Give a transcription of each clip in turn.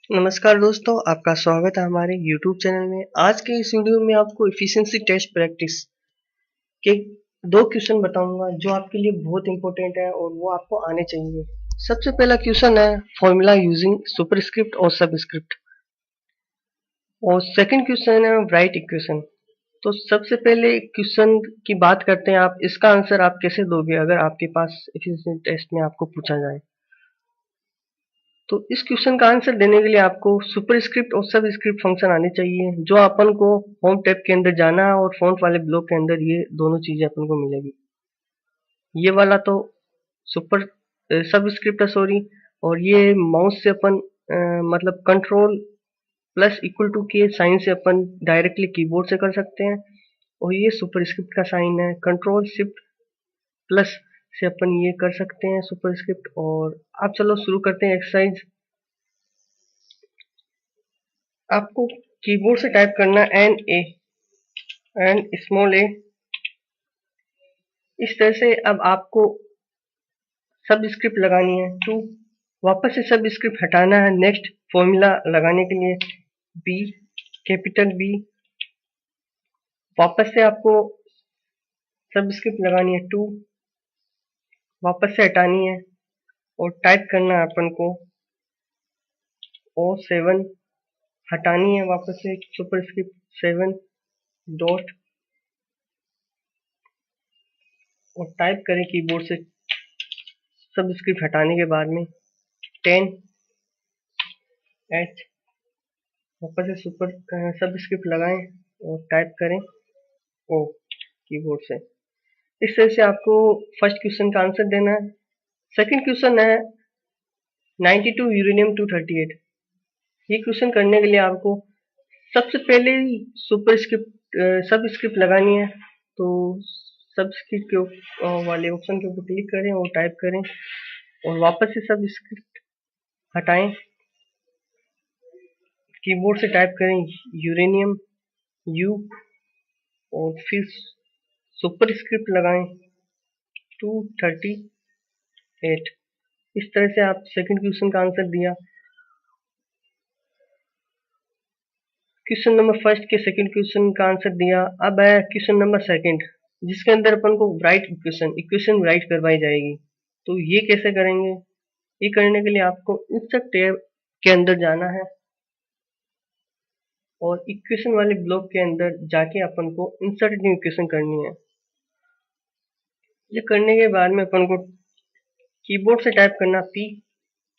नमस्कार दोस्तों, आपका स्वागत है हमारे YouTube चैनल में। आज के इस वीडियो में आपको एफिशिएंसी टेस्ट प्रैक्टिस के दो क्वेश्चन बताऊंगा जो आपके लिए बहुत इंपॉर्टेंट है और वो आपको आने चाहिए। सबसे पहला क्वेश्चन है फॉर्मूला यूजिंग सुपरस्क्रिप्ट और सबस्क्रिप्ट, और सेकंड क्वेश्चन है राइट इक्वेशन। तो सबसे पहले क्वेश्चन की बात करते हैं। आप इसका आंसर आप कैसे दोगे अगर आपके पास एफिशिएंसी टेस्ट में आपको पूछा जाए। तो इस क्वेश्चन का आंसर देने के लिए आपको सुपरस्क्रिप्ट और सबस्क्रिप्ट फंक्शन आने चाहिए, जो अपन को होम टैब के अंदर जाना है और फॉन्ट वाले ब्लॉक के अंदर ये दोनों चीजें अपन को मिलेगी। ये वाला तो सुपर सबस्क्रिप्ट है, सॉरी। और ये माउस से अपन मतलब कंट्रोल प्लस इक्वल टू के साइन से अपन डायरेक्टली कीबोर्ड से कर सकते हैं। और ये सुपरस्क्रिप्ट का साइन है, कंट्रोल शिफ्ट प्लस से अपन ये कर सकते हैं सुपरस्क्रिप्ट। और आप चलो शुरू करते हैं एक्सरसाइज। आपको कीबोर्ड से टाइप करना एन स्मॉल ए। इस तरह से अब आपको सब स्क्रिप्ट लगानी है टू। वापस से सब स्क्रिप्ट हटाना है नेक्स्ट फॉर्मूला लगाने के लिए बी, कैपिटल बी। वापस से आपको सब स्क्रिप्ट लगानी है टू, वापस से हटानी है और टाइप करना है अपन को O7। हटानी है वापस से सुपर स्क्रिप्ट 7 डॉट और टाइप करें कीबोर्ड से सब स्क्रिप्ट हटाने के बाद में 10H। वापस से सुपर सब स्क्रिप्ट लगाएं और टाइप करें ओ कीबोर्ड से। इस तरह से आपको फर्स्ट क्वेश्चन का आंसर देना है। सेकंड क्वेश्चन है 92 यूरेनियम 238। ये क्वेश्चन करने के लिए आपको सबसे पहले सुपर स्क्रिप्ट सब स्क्रिप्ट लगानी है। तो सब स्क्रिप्ट के वाले ऑप्शन के ऊपर क्लिक करें और टाइप करें और वापस से सब स्क्रिप्ट हटाएं। कीबोर्ड से टाइप करें यूरेनियम यू और फिर सुपर स्क्रिप्ट लगाएं 238। इस तरह से आप सेकंड क्वेश्चन का आंसर दिया। क्वेश्चन नंबर फर्स्ट के सेकंड क्वेश्चन का आंसर दिया। अब है क्वेश्चन नंबर सेकंड, जिसके अंदर अपन को राइट इक्वेशन राइट करवाई जाएगी। तो ये कैसे करेंगे? ये करने के लिए आपको इंसर्ट टैब के अंदर जाना है और इक्वेशन वाले ब्लॉक के अंदर जाके अपन को इंसर्ट न्यू इक्वेशन करनी है। ये करने के बाद में अपन को कीबोर्ड से टाइप करना P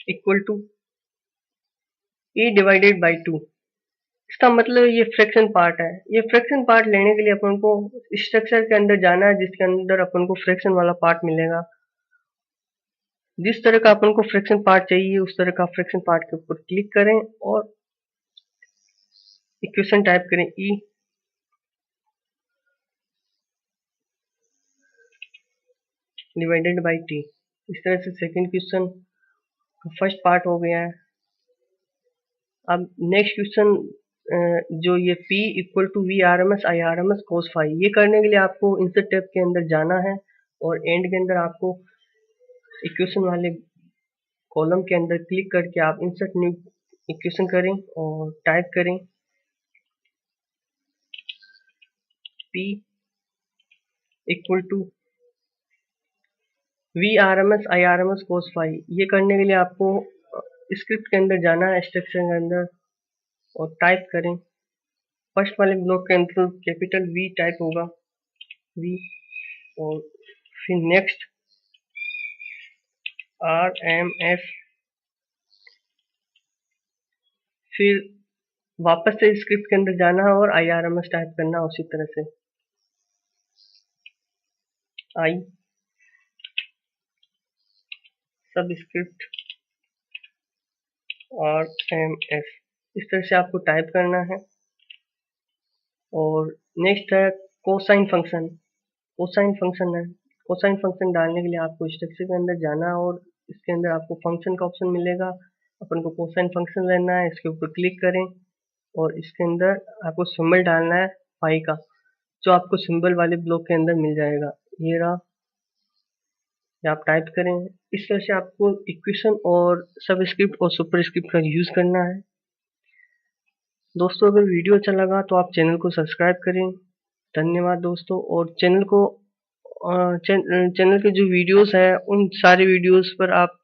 equal to E divided by 2। इसका मतलब ये फ्रैक्शन पार्ट है। ये फ्रैक्शन पार्ट लेने के लिए अपन को स्ट्रक्चर के अंदर जाना है, जिसके अंदर अपन को फ्रैक्शन वाला पार्ट मिलेगा। जिस तरह का अपन को फ्रैक्शन पार्ट चाहिए उस तरह का फ्रैक्शन पार्ट के ऊपर क्लिक करें और इक्वेशन टाइप करें E डिवाइडेड बाई T। इस तरह से सेकंड क्वेश्चन का फर्स्ट पार्ट हो गया है। अब नेक्स्ट क्वेश्चन जो ये P equal to V R M S I R M S cos phi, ये करने के लिए आपको इंसर्ट टैब के अंदर जाना है और एंड के अंदर आपको इक्वेशन वाले कॉलम के अंदर क्लिक करके आप इंसर्ट न्यू इक्वेशन करें और टाइप करें P equal to V R M S I R M S cos phi. ये करने के लिए आपको स्क्रिप्ट के अंदर जाना है, स्ट्रक्चर के अंदर, और टाइप करें फर्स्ट वाले ब्लॉक के अंदर कैपिटल V टाइप होगा V, और फिर नेक्स्ट RMS, फिर वापस से स्क्रिप्ट के अंदर जाना है और IRMS टाइप करना उसी तरह से I सब स्क्रिप्ट RMS। इस तरह से आपको टाइप करना है। और नेक्स्ट है कोसाइन फंक्शन। कोसाइन फंक्शन है, कोसाइन फंक्शन डालने के लिए आपको स्ट्रक्चर के अंदर जाना है और इसके अंदर आपको फंक्शन का ऑप्शन मिलेगा। अपन को कोसाइन फंक्शन लेना है, इसके ऊपर क्लिक करें और इसके अंदर आपको सिंबल डालना है पाई का, जो आपको सिंबल वाले ब्लॉक के अंदर मिल जाएगा। ये रहा, ये आप टाइप करें। इस तरह से आपको इक्वेशन और सब स्क्रिप्ट और सुपर स्क्रिप्ट का यूज करना है। दोस्तों अगर वीडियो अच्छा लगा तो आप चैनल को सब्सक्राइब करें। धन्यवाद दोस्तों। और चैनल के जो वीडियोस हैं उन सारे वीडियोस पर आप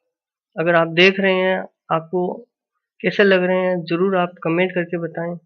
अगर आप देख रहे हैं, आपको कैसे लग रहे हैं, ज़रूर आप कमेंट करके बताएं।